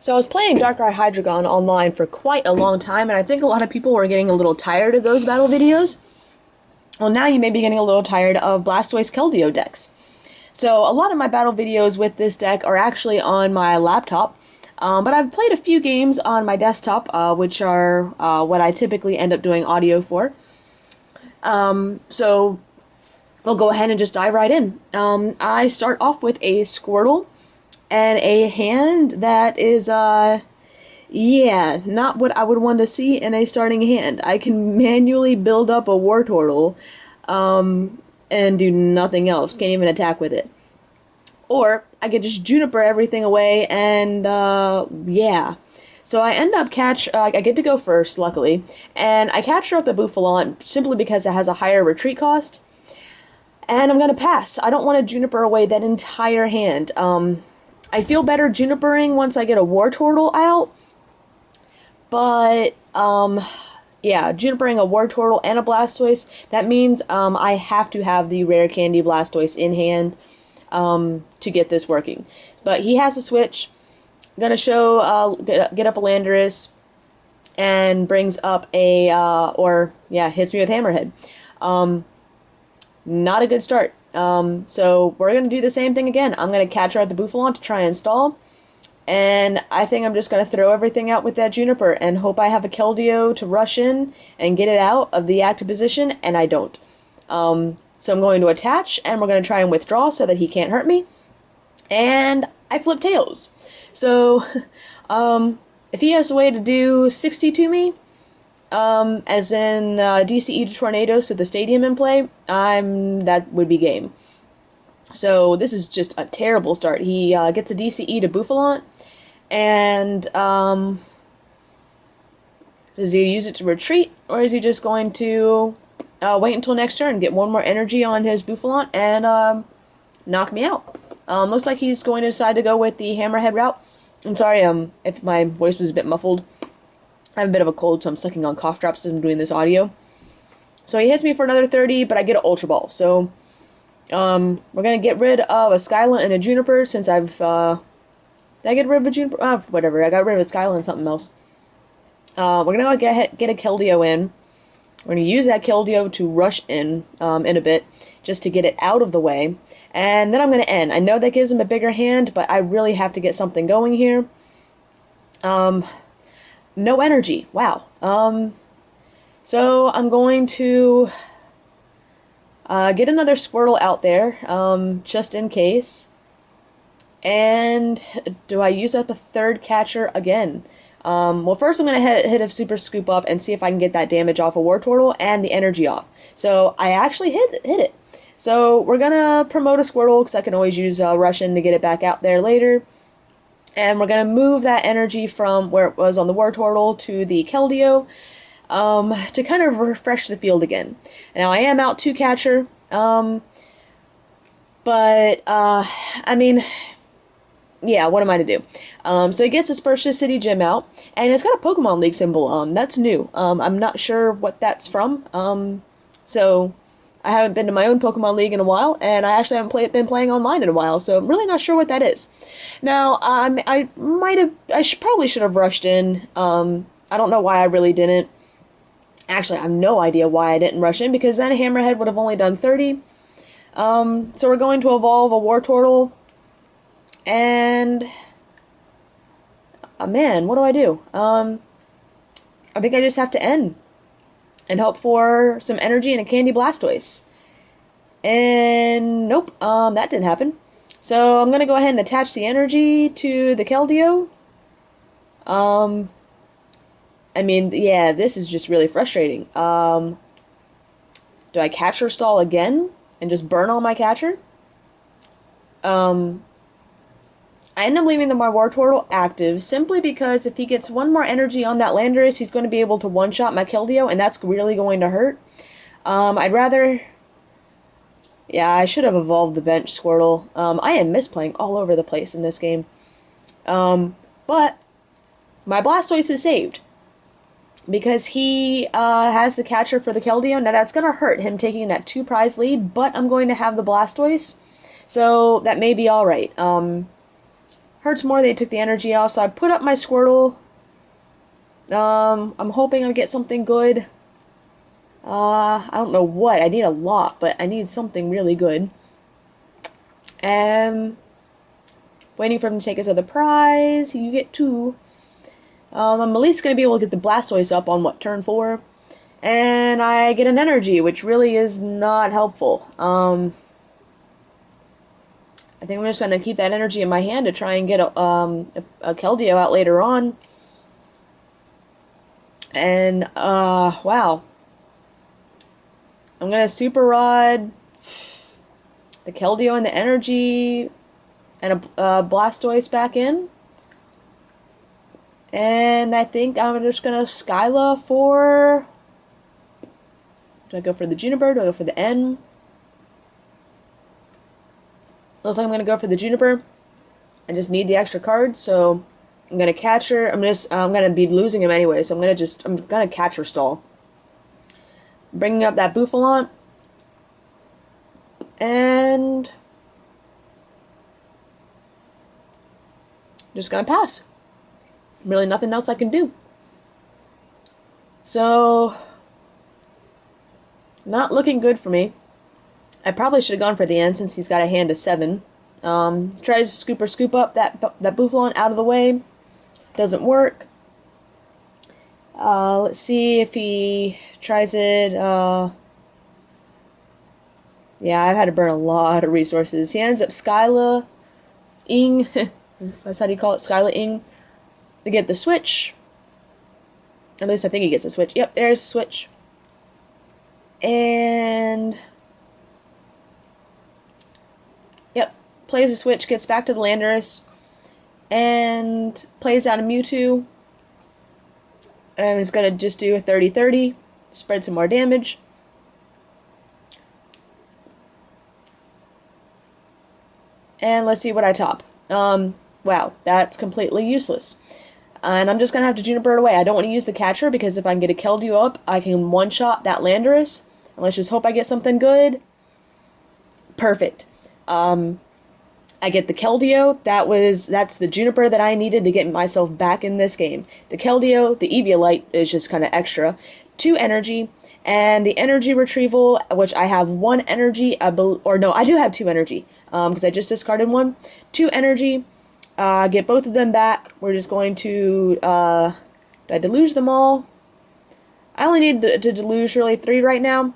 So I was playing Darkrai Hydreigon online for quite a long time, and I think a lot of people were getting a little tired of those battle videos. Well, now you may be getting a little tired of Blastoise Keldeo decks. So a lot of my battle videos with this deck are actually on my laptop, but I've played a few games on my desktop, which are what I typically end up doing audio for. So we'll go ahead and just dive right in. I start off with a Squirtle and a hand that is, yeah, not what I would want to see in a starting hand. I can manually build up a Wartortle, and do nothing else. Can't even attack with it. Or I could just Juniper everything away, and, yeah. So I end up I get to go first, luckily, and I capture up the Bouffalant simply because it has a higher retreat cost, and I'm gonna pass. I don't want to Juniper away that entire hand. I feel better Junipering once I get a Wartortle out, but, yeah, Junipering a Wartortle and a Blastoise, that means, I have to have the Rare Candy Blastoise in hand, to get this working. But he has a switch. I'm gonna show, get up a Landorus, and brings up a, hits me with Hammerhead. Not a good start. So we're going to do the same thing again. I'm going to catch her at the Bouffalant to try and stall. And I think I'm just going to throw everything out with that Juniper and hope I have a Keldeo to rush in and get it out of the active position, and I don't. So I'm going to attach, and we're going to try and withdraw so that he can't hurt me. And I flip tails. So, if he has a way to do 60 to me, as in DCE to Tornadoes with the stadium in play, that would be game. So this is just a terrible start. He gets a DCE to Bouffalant, and does he use it to retreat, or is he just going to wait until next turn, get one more energy on his Bouffalant, and knock me out? Looks like he's going to decide to go with the Hammerhead route. I'm sorry if my voice is a bit muffled. I have a bit of a cold, so I'm sucking on cough drops as I'm doing this audio. So he hits me for another 30, but I get an Ultra Ball. So, we're going to get rid of a Skyla and a Juniper, since I've, did I get rid of a Juniper? Whatever, I got rid of a Skyla and something else. We're going to get a Keldeo in. We're going to use that Keldeo to rush in a bit, just to get it out of the way. And then I'm going to end. I know that gives him a bigger hand, but I really have to get something going here. No energy. Wow. So I'm going to get another Squirtle out there, just in case. And do I use up a third catcher again? Well, first I'm going to hit a Super Scoop up and see if I can get that damage off of Wartortle and the energy off. So I actually hit it. So we're going to promote a Squirtle, because I can always use Russian to get it back out there later. And we're going to move that energy from where it was on the Wartortle to the Keldeo, to kind of refresh the field again. Now, I am out 2 catcher, but, I mean, yeah, what am I to do? So he gets his Spurtius City Gym out, and it's got a Pokemon League symbol. That's new. I'm not sure what that's from, so I haven't been to my own Pokemon League in a while, and I actually haven't been playing online in a while, so I'm really not sure what that is. Now, I probably should have rushed in. I don't know why I really didn't. Actually, I have no idea why I didn't rush in, because then Hammerhead would have only done 30. So we're going to evolve a Wartortle, and man, what do I do? I think I just have to end and hope for some energy and a Candy Blastoise. And nope, that didn't happen. So I'm going to go ahead and attach the energy to the Keldeo. I mean, yeah, this is just really frustrating. Do I catcher stall again and just burn all my catcher? I end up leaving my Wartortle active simply because if he gets one more energy on that Landorus, he's going to be able to one-shot my Keldeo, and that's really going to hurt. I'd rather... Yeah, I should have evolved the bench Squirtle. I am misplaying all over the place in this game. But my Blastoise is saved, because he has the catcher for the Keldeo. Now that's going to hurt him taking that 2-prize lead, but I'm going to have the Blastoise, so that may be alright. Hurts more they took the energy off, so I put up my Squirtle. I'm hoping I get something good. I don't know what. I need a lot, but I need something really good. And waiting for him to take his other prize. You get 2. I'm at least going to be able to get the Blastoise up on, what, turn 4? And I get an energy, which really is not helpful. I think I'm just going to keep that energy in my hand to try and get a Keldeo out later on. And, wow. I'm going to Super Rod the Keldeo and the energy and a Blastoise back in. And I think I'm just going to Skyla for... Do I go for the Juniper? Do I go for the N? Looks like I'm going to go for the Juniper. I just need the extra card, so I'm going to catch her. I'm going to be losing him anyway, so I'm going to catch her stall. Bringing up that Bouffalant. And just going to pass. Really nothing else I can do. So, not looking good for me. I probably should have gone for the N since he's got a hand of 7. Tries to scoop up that Bouffalant out of the way. Doesn't work. Let's see if he tries it. Yeah, I've had to burn a lot of resources. He ends up Skyla-ing. That's how you call it, Skyla-ing. To get the switch. At least I think he gets a switch. Yep, there's a switch. And... Yep, plays a switch, gets back to the Landorus. And plays out a Mewtwo. And he's going to just do a 30-30. Spread some more damage. And let's see what I top. Wow, that's completely useless. And I'm just going to have to Juniper it away. I don't want to use the catcher because if I can get a Keldeo up, I can one-shot that Landorus. And let's just hope I get something good. Perfect. I get the Keldeo. That's the Juniper that I needed to get myself back in this game. The Keldeo, the Eviolite is just kind of extra. 2 energy. And the energy retrieval, which I have 1 energy, or no, I do have 2 energy, because I just discarded 1. 2 energy, get both of them back. We're just going to, do I deluge them all? I only need to deluge really 3 right now,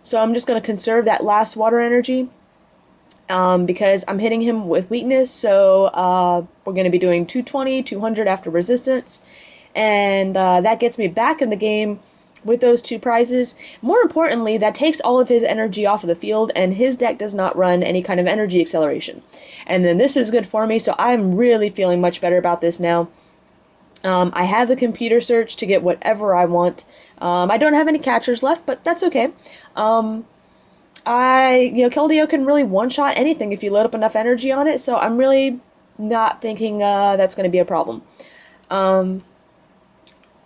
so I'm just going to conserve that last water energy, because I'm hitting him with weakness, so we're going to be doing 220, 200 after resistance, and that gets me back in the game with those 2 prizes. More importantly, that takes all of his energy off of the field, and his deck does not run any kind of energy acceleration. And then this is good for me, so I'm really feeling much better about this now. I have the computer search to get whatever I want. I don't have any catchers left, but that's okay. Keldeo can really one-shot anything if you load up enough energy on it, so I'm really not thinking that's going to be a problem.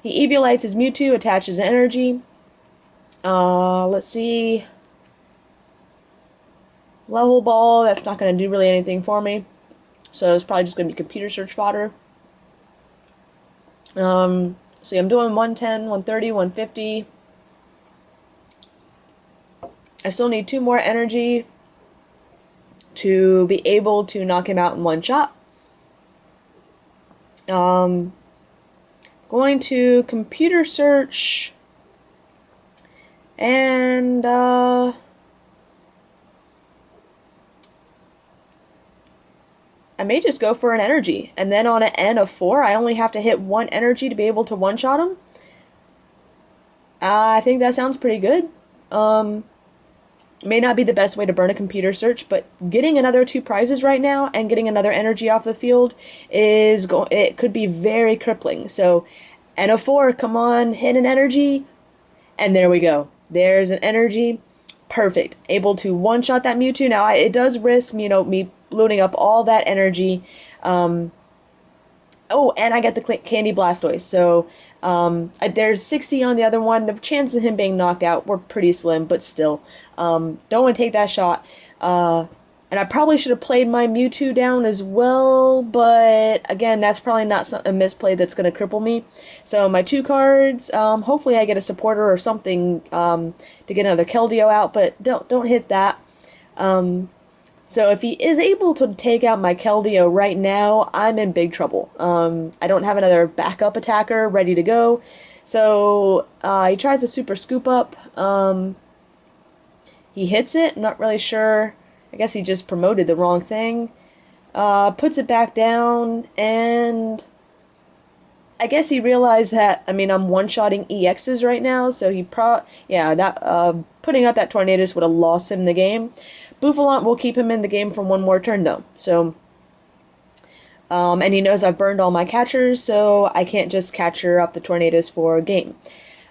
He Eviolites his Mewtwo, attaches energy. Let's see. Level Ball, that's not going to do really anything for me. So it's probably just going to be computer search fodder. See, I'm doing 110, 130, 150. I still need 2 more energy to be able to knock him out in one shot. Going to computer search, and I may just go for an energy, and then on an N of 4 I only have to hit 1 energy to be able to one-shot him. I think that sounds pretty good. May not be the best way to burn a computer search, but getting another 2 prizes right now and getting another energy off the field it could be very crippling. So N of 4, come on, hit an energy, and there we go. There's an energy. Perfect. Able to one-shot that Mewtwo. Now it does risk me loading up all that energy. Oh, and I get the Candy Blastoise. So there's 60 on the other one. The chances of him being knocked out were pretty slim, but still. Don't want to take that shot. And I probably should have played my Mewtwo down as well, but again, that's probably not a misplay that's going to cripple me. So my 2 cards, hopefully I get a supporter or something to get another Keldeo out, but don't hit that. So if he is able to take out my Keldeo right now, I'm in big trouble. I don't have another backup attacker ready to go. So he tries a super scoop up. He hits it, I'm not really sure. I guess he just promoted the wrong thing. Puts it back down, and I guess he realized that, I mean, I'm one-shotting EXs right now, so putting up that Tornadus would have lost him the game. Bouffalant will keep him in the game for one more turn, though. So, and he knows I've burned all my catchers, so I can't just catcher up the Tornadus for a game.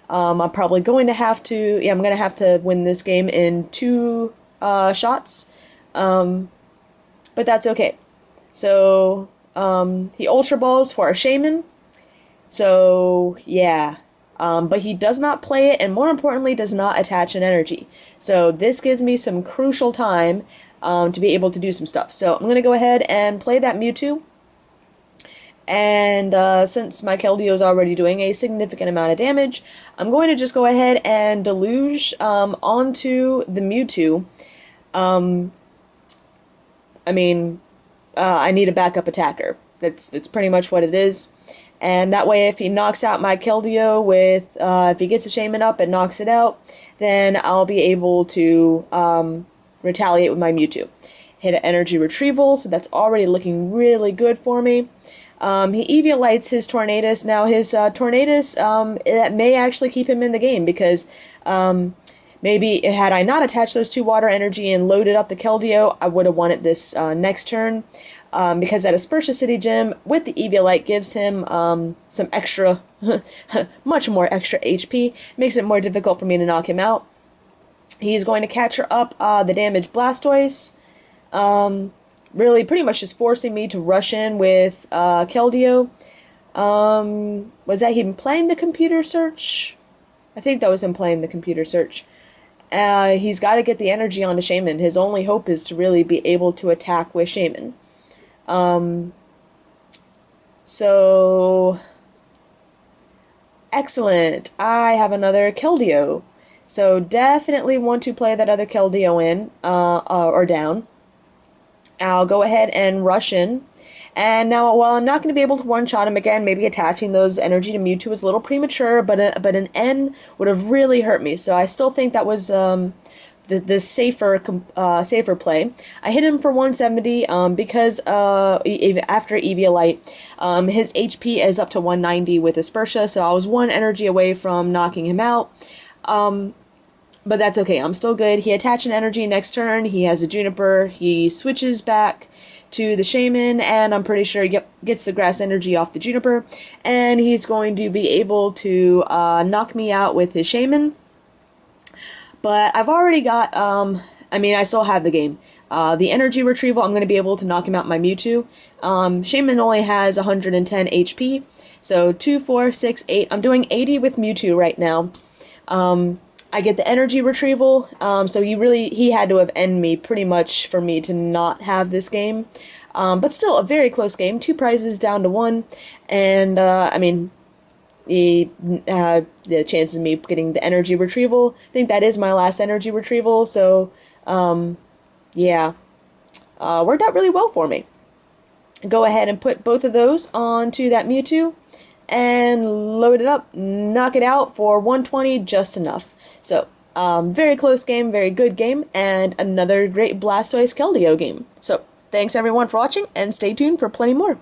I'm probably going to have to, I'm going to have to win this game in 2 shots. But that's okay. So, he Ultra Balls for a Shaman. So, yeah. But he does not play it, and more importantly, does not attach an energy. So, this gives me some crucial time, to be able to do some stuff. So, I'm going to go ahead and play that Mewtwo. And, since my Keldeo is already doing a significant amount of damage, I'm going to just go ahead and Deluge, onto the Mewtwo. I mean, I need a backup attacker. That's pretty much what it is. And that way, if he knocks out my Keldeo with, if he gets a Shaman up and knocks it out, then I'll be able to retaliate with my Mewtwo. Hit an energy retrieval, so that's already looking really good for me. He Eviolites his Tornadus. Now, his Tornadus, that may actually keep him in the game, because maybe had I not attached those 2 water energy and loaded up the Keldeo, I would have won it this next turn. Because that Aspertia City Gym with the Eviolite gives him some extra, much more extra HP. Makes it more difficult for me to knock him out. He's going to catcher up the damaged Blastoise. Really pretty much just forcing me to rush in with Keldeo. Was that him playing the computer search? I think that was him playing the computer search. He's got to get the energy onto Shaman. His only hope is to really be able to attack with Shaman. So excellent. I have another Keldeo. So definitely want to play that other Keldeo in, or down. I'll go ahead and rush in. And now, while I'm not going to be able to one-shot him again, maybe attaching those energy to Mewtwo was a little premature, but an N would have really hurt me. So I still think that was the safer play. I hit him for 170 because after Eviolite, his HP is up to 190 with Aspertia, so I was 1 energy away from knocking him out. But that's okay, I'm still good. He attached an energy next turn, he has a Juniper, he switches back to the Shaman, and I'm pretty sure he gets the grass energy off the Juniper, and he's going to be able to knock me out with his Shaman. But I've already got, I mean, I still have the game. The energy retrieval, I'm going to be able to knock him out my Mewtwo. Shaman only has 110 HP, so 2, 4, 6, 8. I'm doing 80 with Mewtwo right now. I get the energy retrieval, so he had to have ended me pretty much for me to not have this game. But still, a very close game. 2 prizes down to 1, and, I mean, the chances of me getting the energy retrieval, I think that is my last energy retrieval, so, yeah, worked out really well for me. Go ahead and put both of those onto that Mewtwo, and load it up, knock it out for 120, just enough. So, very close game, very good game, and another great Blastoise Keldeo game. So, thanks everyone for watching, and stay tuned for plenty more.